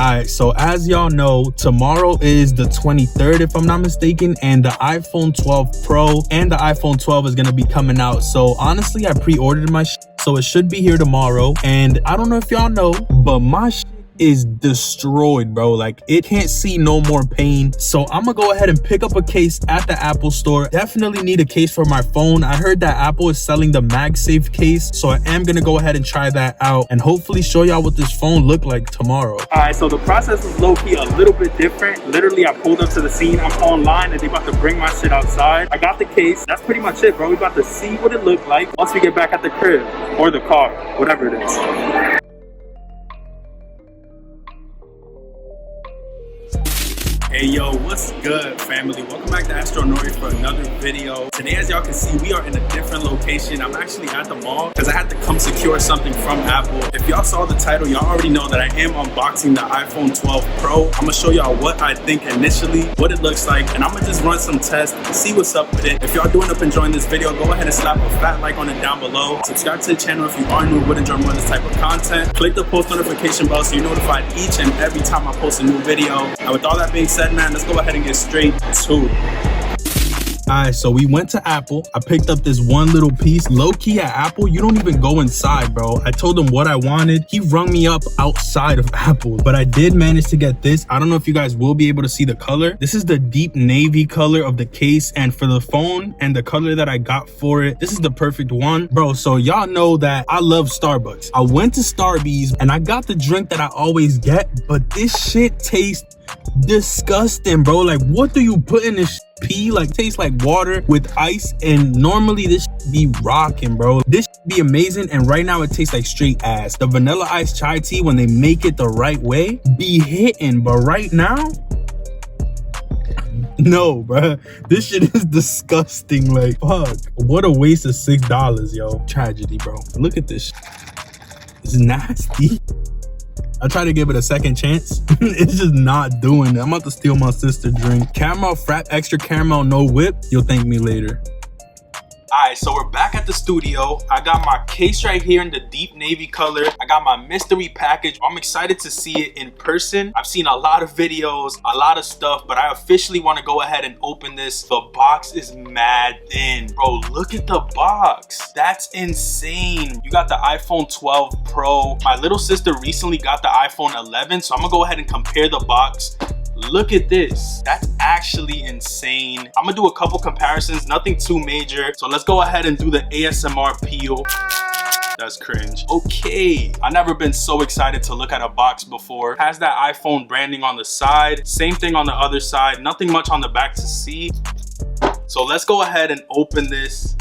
Alright, so as y'all know, tomorrow is the 23rd if I'm not mistaken, and the iPhone 12 Pro and the iPhone 12 is gonna be coming out. So honestly, I pre-ordered my so it should be here tomorrow. And I don't know if y'all know, but my is destroyed, bro. Like, it can't see no more pain. So I'm gonna go ahead and pick up a case at the Apple store. Definitely need a case for my phone. I heard that Apple is selling the MagSafe case, so I am gonna go ahead and try that out and hopefully show y'all what this phone look like tomorrow. All right, so the process is low-key a little bit different. Literally, I pulled up to the scene. I'm online and they about to bring my shit outside. I got the case. That's pretty much it, bro. We about to see what it looked like once we get back at the crib or the car, whatever it is. Hey yo, what's good, family? Welcome back to Astro Nori for another video. Today, as y'all can see, we are in a different location. I'm actually at the mall because I had to come secure something from Apple. If y'all saw the title, y'all already know that I am unboxing the iPhone 12 Pro. I'm gonna show y'all what I think initially, what it looks like, and I'm gonna just run some tests and see what's up with it. If y'all do end up enjoying this video, go ahead and slap a fat like on it down below. Subscribe to the channel if you are new and would enjoy more of this type of content. Click the post notification bell so you're notified each and every time I post a new video. And with all that being said, man, let's go ahead and get straight to it. Alright, so we went to Apple. I picked up this one little piece. Low-key at Apple, you don't even go inside, bro. I told him what I wanted. He rung me up outside of Apple, but I did manage to get this. I don't know if you guys will be able to see the color. This is the deep navy color of the case, and for the phone and the color that I got for it, this is the perfect one. Bro, so y'all know that I love Starbucks. I went to Starbucks and I got the drink that I always get, but this shit tastes disgusting, bro. Like, what do you put in this pee? Like, tastes like water with ice, and normally this be rocking, bro. This be amazing, and right now it tastes like straight ass. The vanilla iced chai tea, when they make it the right way, be hitting, but right now, no, bro. This shit is disgusting. Like, fuck, what a waste of $6, yo. Tragedy, bro. Look at this. It's nasty. I try to give it a second chance. It's just not doing it. I'm about to steal my sister's drink. Caramel frap, extra caramel, no whip. You'll thank me later. Alright, so we're back at the studio. I got my case right here in the deep navy color. I got my mystery package. I'm excited to see it in person. I've seen a lot of videos, a lot of stuff, but I officially want to go ahead and open this. The box is mad thin. Bro, look at the box. That's insane. You got the iPhone 12 Pro. My little sister recently got the iPhone 11, so I'm gonna go ahead and compare the box. Look at this. That's actually insane. I'm gonna do a couple comparisons, nothing too major. So let's go ahead and do the ASMR peel. That's cringe. Okay, I've never been so excited to look at a box before. Has that iPhone branding on the side. Same thing on the other side. Nothing much on the back to see. So let's go ahead and open this.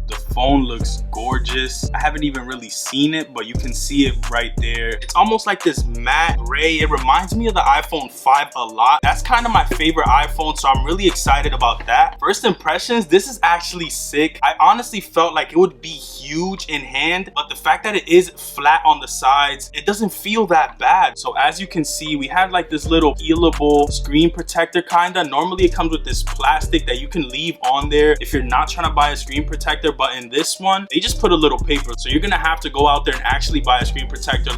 The phone looks gorgeous. I haven't even really seen it, but you can see it right there. It's almost like this matte gray. It reminds me of the iPhone 5 a lot. That's kind of my favorite iPhone, so I'm really excited about that. First impressions, this is actually sick. I honestly felt like it would be huge in hand, but the fact that it is flat on the sides, it doesn't feel that bad. So as you can see, we have like this little peelable screen protector kinda. Normally it comes with this plastic that you can leave on there if you're not trying to buy a screen protector, but in this one, they just put a little paper. So you're gonna have to go out there and actually buy a screen protector.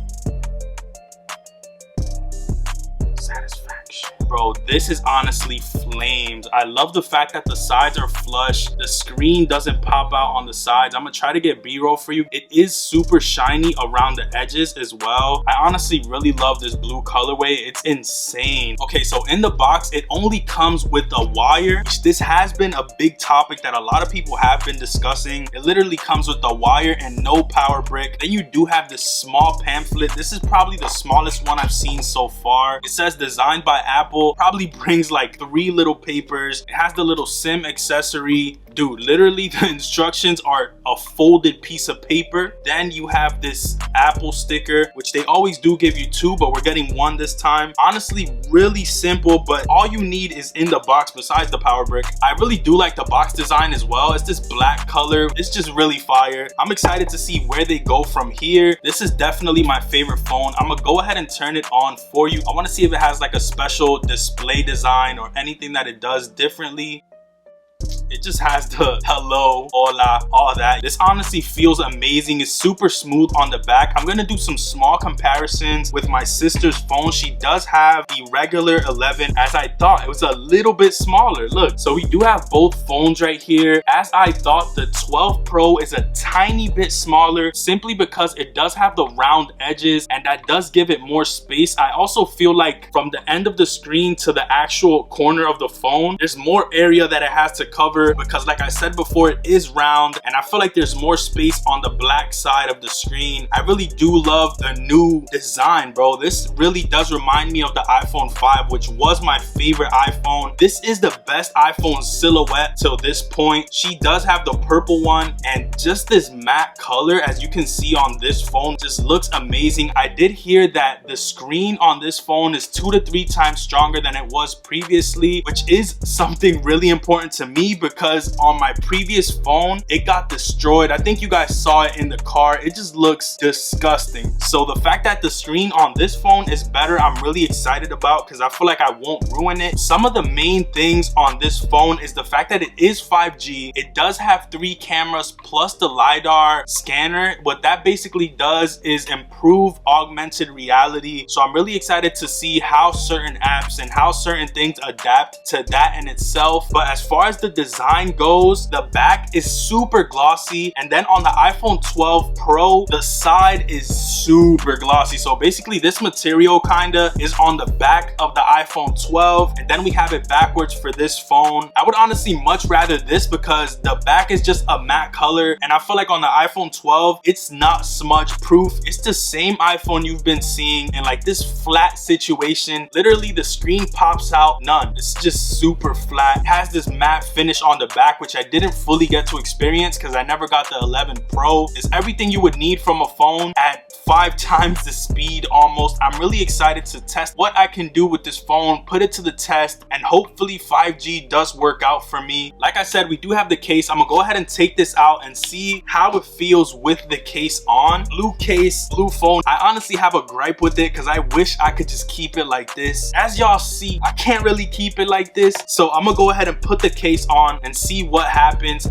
Satisfaction. Bro, this is honestly flames. I love the fact that the sides are flush. The screen doesn't pop out on the sides. I'm gonna try to get B-roll for you. It is super shiny around the edges as well. I honestly really love this blue colorway. It's insane. Okay, so in the box, it only comes with a wire. This has been a big topic that a lot of people have been discussing. It literally comes with a wire and no power brick. Then you do have this small pamphlet. This is probably the smallest one I've seen so far. It says designed by Apple. Probably brings like 3 little papers. It has the little SIM accessory. Dude, literally the instructions are a folded piece of paper. Then you have this Apple sticker, which they always do give you 2, but we're getting 1 this time. Honestly, really simple, but all you need is in the box besides the power brick. I really do like the box design as well. It's this black color. It's just really fire. I'm excited to see where they go from here. This is definitely my favorite phone. I'm gonna go ahead and turn it on for you. I want to see if it has like a special display design or anything that it does differently. It just has the hello, hola, all that. This honestly feels amazing. It's super smooth on the back. I'm gonna do some small comparisons with my sister's phone. She does have the regular 11, as I thought it was a little bit smaller. Look, so we do have both phones right here. As I thought, the 12 Pro is a tiny bit smaller simply because it does have the round edges and that does give it more space. I also feel like from the end of the screen to the actual corner of the phone, there's more area that it has to cover because, like I said before, it is round and I feel like there's more space on the black side of the screen. I really do love the new design, bro. This really does remind me of the iPhone 5, which was my favorite iPhone. This is the best iPhone silhouette till this point. She does have the purple one, and just this matte color, as you can see on this phone, just looks amazing. I did hear that the screen on this phone is 2 to 3 times stronger than it was previously, which is something really important to me because on my previous phone, it got destroyed. I think you guys saw it in the car. It just looks disgusting. So the fact that the screen on this phone is better, I'm really excited about because I feel like I won't ruin it. Some of the main things on this phone is the fact that it is 5G. It does have 3 cameras plus the LiDAR scanner. What that basically does is improve augmented reality. So I'm really excited to see how certain apps and how certain things adapt to that in itself. But as far as the design goes, the back is super glossy, and then on the iPhone 12 Pro, the side is super glossy. So basically this material kinda is on the back of the iPhone 12, and then we have it backwards for this phone. I would honestly much rather this because the back is just a matte color, and I feel like on the iPhone 12 it's not smudge proof. It's the same iPhone you've been seeing in like this flat situation. Literally the screen pops out, none. It's just super flat. It has this matte finish on the back, which I didn't fully get to experience because I never got the 11 Pro. It's everything you would need from a phone at 5 times the speed almost. I'm really excited to test what I can do with this phone, put it to the test, and hopefully 5G does work out for me. Like I said, we do have the case. I'm gonna go ahead and take this out and see how it feels with the case on. Blue case, blue phone. I honestly have a gripe with it because I wish I could just keep it like this. As y'all see, I can't really keep it like this. So I'm gonna go ahead and put the case on and see what happens.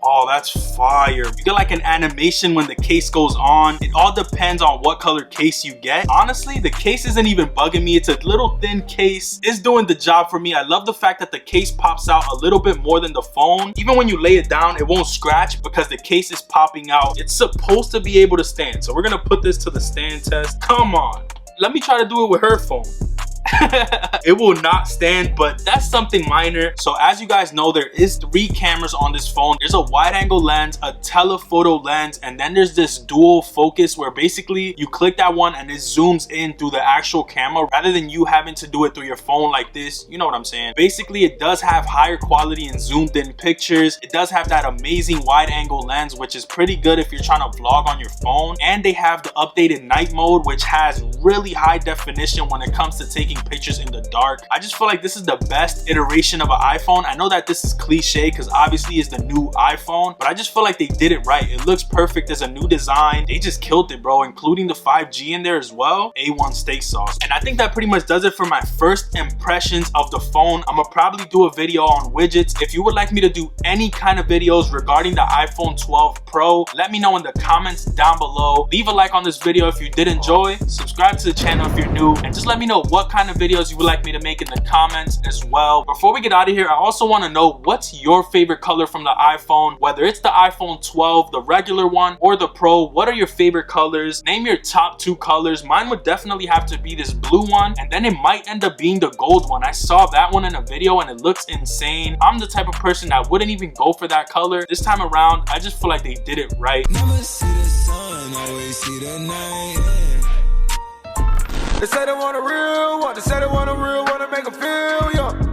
Oh, that's fire. You get like an animation when the case goes on. It all depends on what color case you get. Honestly, the case isn't even bugging me. It's a little thin case. It's doing the job for me. I love the fact that the case pops out a little bit more than the phone. Even when you lay it down, it won't scratch because the case is popping out. It's supposed to be able to stand. So we're gonna put this to the stand test. Come on. Let me try to do it with her phone. It will not stand, but that's something minor. So as you guys know, there is 3 cameras on this phone. There's a wide angle lens, a telephoto lens, and then there's this dual focus where basically you click that one and it zooms in through the actual camera rather than you having to do it through your phone like this. You know what I'm saying? Basically, it does have higher quality and zoomed in pictures. It does have that amazing wide angle lens, which is pretty good if you're trying to vlog on your phone. And they have the updated night mode, which has really high definition when it comes to taking pictures in the dark. I just feel like this is the best iteration of an iPhone. I know that this is cliche because obviously it's the new iPhone, but I just feel like they did it right. It looks perfect. There's a new design. They just killed it, bro, including the 5G in there as well. A1 steak sauce. And I think that pretty much does it for my first impressions of the phone. I'm gonna probably do a video on widgets. If you would like me to do any kind of videos regarding the iPhone 12 Pro, let me know in the comments down below. Leave a like on this video if you did enjoy. Subscribe to the channel if you're new, and just let me know what kind of videos you would like me to make in the comments as well. Before we get out of here, I also want to know what's your favorite color from the iPhone, whether it's the iPhone 12, the regular one, or the Pro. What are your favorite colors? Name your top 2 colors. Mine would definitely have to be this blue one, and then it might end up being the gold one. I saw that one in a video and it looks insane. I'm the type of person that wouldn't even go for that color. This time around, I just feel like they did it right. Never see the sun, always see the night. They say they want a real one, they say they want a real one to make them feel young.